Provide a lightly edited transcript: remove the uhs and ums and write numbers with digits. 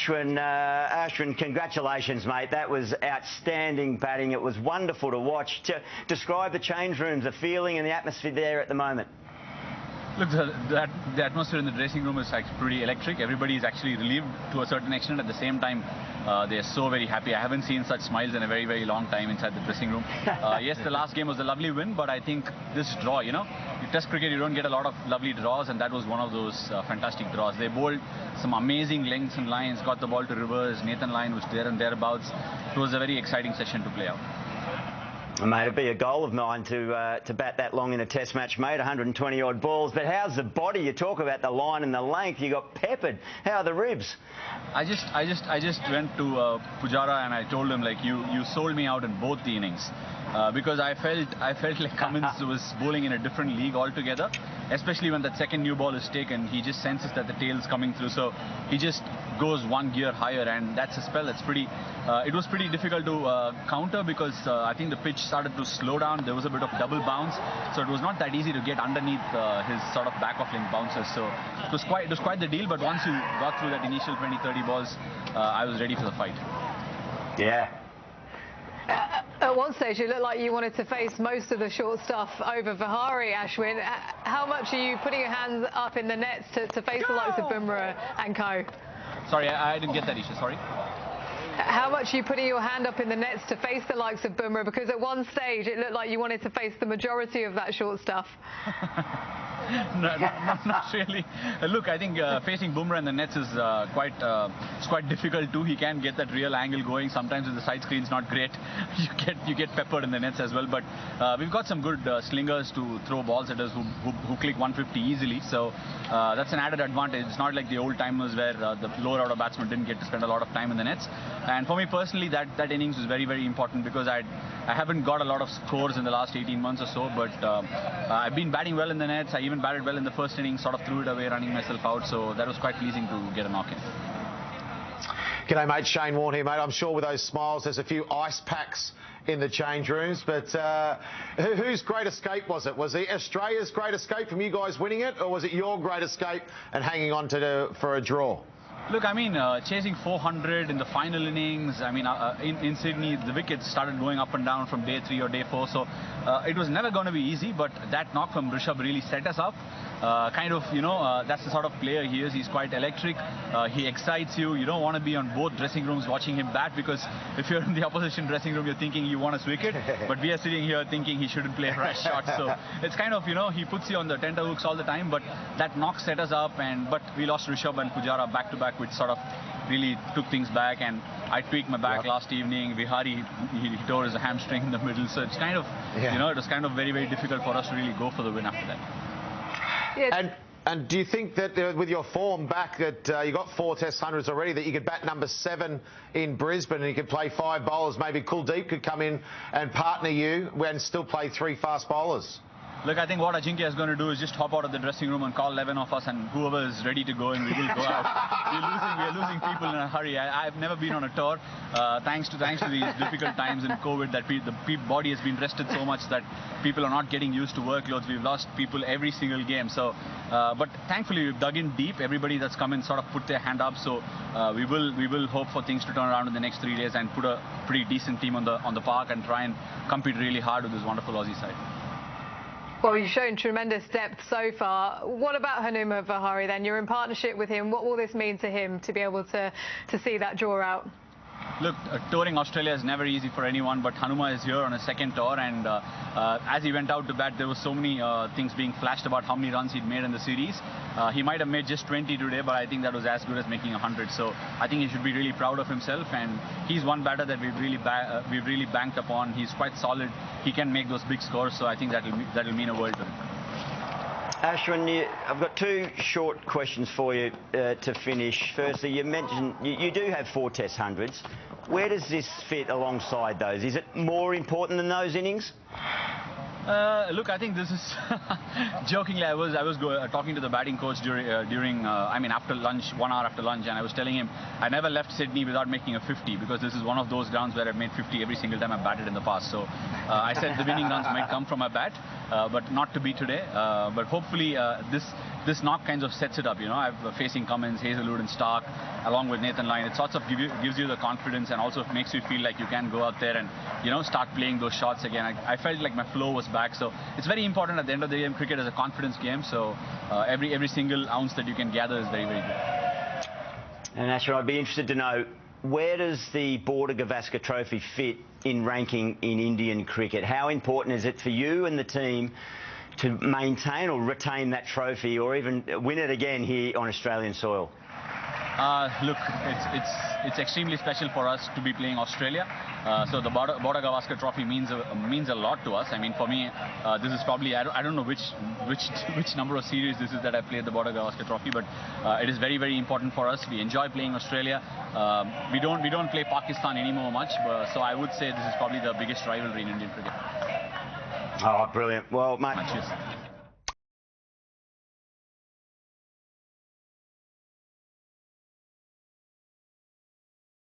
Ashwin, congratulations, mate. That was outstanding batting. It was wonderful to watch. To describe the change rooms, the feeling and the atmosphere there at the moment. Look, the atmosphere in the dressing room is pretty electric. Everybody is actually relieved to a certain extent. At the same time, they are so very happy. I haven't seen such smiles in a very, very long time inside the dressing room. Yes, the last game was a lovely win, but I think this draw, in Test cricket, you don't get a lot of lovely draws, and that was one of those fantastic draws. They bowled some amazing lengths and lines, got the ball to reverse. Nathan Lyon was there and thereabouts. It was a very exciting session to play out. Mate, it'd be a goal of mine to bat that long in a test match, mate, 120 odd balls. But how's the body? You talk about the line and the length. You got peppered. How are the ribs? I just went to Pujara and I told him, like, you sold me out in both the innings. Because I felt like Cummins was bowling in a different league altogether, especially when that second new ball is taken. He just senses that the tail's coming through, so he just goes one gear higher, and that's a spell. It's pretty. It was pretty difficult to counter because I think the pitch started to slow down. There was a bit of double bounce, so it was not that easy to get underneath his sort of back of link bounces. So it was quite the deal. But once you got through that initial 20-30 balls, I was ready for the fight. Yeah. At one stage, it looked like you wanted to face most of the short stuff over Vihari, Ashwin. How much are you putting your hands up in the nets to face the likes of Bumrah and co? Sorry, I didn't get that, Isha. Sorry. How much are you putting your hand up in the nets to face the likes of Bumrah? Because at one stage, it looked like you wanted to face the majority of that short stuff. No, not really. Look, I think facing Bumrah in the nets is quite difficult too. He can get that real angle going. Sometimes with the side screen's not great. You get peppered in the nets as well. But we've got some good slingers to throw balls at us who click 150 easily. So that's an added advantage. It's not like the old timers where the lower order batsmen didn't get to spend a lot of time in the nets. And for me personally, that innings was very, very important because I haven't got a lot of scores in the last 18 months or so. But I've been batting well in the nets. I even batted well in the first innings, sort of threw it away, running myself out. So that was quite pleasing to get a knock in. G'day, mate. Shane Warne here, mate. I'm sure with those smiles, there's a few ice packs in the change rooms. But whose great escape was it? Was it Australia's great escape from you guys winning it, or was it your great escape and hanging on for a draw? Look, I mean, chasing 400 in the final innings, I mean, in Sydney, the wickets started going up and down from day 3 or day 4, so it was never going to be easy, but that knock from Rishabh really set us up. That's the sort of player he is. He's quite electric. He excites you. You don't want to be on both dressing rooms watching him bat, because if you're in the opposition dressing room, you're thinking you want a wicket, but we are sitting here thinking he shouldn't play rash shots. So it's kind of, he puts you on the tenterhooks all the time, but that knock set us up, but we lost Rishabh and Pujara back-to-back, which sort of really took things back, and I tweaked my back last evening. Vihari, he tore his hamstring in the middle, so it's kind of, it was kind of very, very difficult for us to really go for the win after that. Yeah. And do you think that with your form back, that you got 4 Test hundreds already, that you could bat number 7 in Brisbane and you could play 5 bowlers? Maybe Kuldeep could come in and partner you and still play 3 fast bowlers? Look, I think what Ajinkya is going to do is just hop out of the dressing room and call 11 of us, and whoever is ready to go in, we will go out. We're losing people in a hurry. I've never been on a tour. Thanks to these difficult times in COVID, that the body has been rested so much that people are not getting used to workloads. We've lost people every single game. So, but thankfully we've dug in deep. Everybody that's come in sort of put their hand up. So we will hope for things to turn around in the next 3 days and put a pretty decent team on the park and try and compete really hard with this wonderful Aussie side. Well, you've shown tremendous depth so far. What about Hanuma Vihari then? You're in partnership with him. What will this mean to him to be able to see that draw out? Look, touring Australia is never easy for anyone, but Hanuma is here on a second tour, and as he went out to bat, there were so many things being flashed about how many runs he'd made in the series. He might have made just 20 today, but I think that was as good as making 100. So I think he should be really proud of himself, and he's one batter that we've really banked upon. He's quite solid. He can make those big scores, so I think that'll mean a world to him. Ashwin, I've got 2 short questions for you to finish. Firstly, you mentioned you do have 4 Test hundreds. Where does this fit alongside those? Is it more important than those innings? Look, I think this is jokingly. I was talking to the batting coach during after lunch, 1 hour after lunch, and I was telling him I never left Sydney without making a 50, because this is one of those grounds where I've made 50 every single time I've batted in the past. So I said the winning runs might come from my bat, but not to be today. But hopefully this this knock kind of sets it up. You know, I've facing Cummins, Hazelwood, and Stark, along with Nathan Lyon. It sort of gives you the confidence and also makes you feel like you can go out there and, you know, start playing those shots again. I felt like my flow was back. So it's very important at the end of the game. Cricket is a confidence game. So every single ounce that you can gather is very, very good. And Ashwin, I'd be interested to know, where does the Border Gavaskar Trophy fit in ranking in Indian cricket? How important is it for you and the team to maintain or retain that trophy, or even win it again here on Australian soil? Look, it's extremely special for us to be playing Australia. So the Border Gavaskar Trophy means a lot to us. I mean, for me, this is probably, I don't know which number of series this is that I played the Border Gavaskar Trophy, but it is very, very important for us. We enjoy playing Australia. We don't play Pakistan anymore much, so I would say this is probably the biggest rivalry in Indian cricket. Oh, brilliant. Well, mate. Cheers.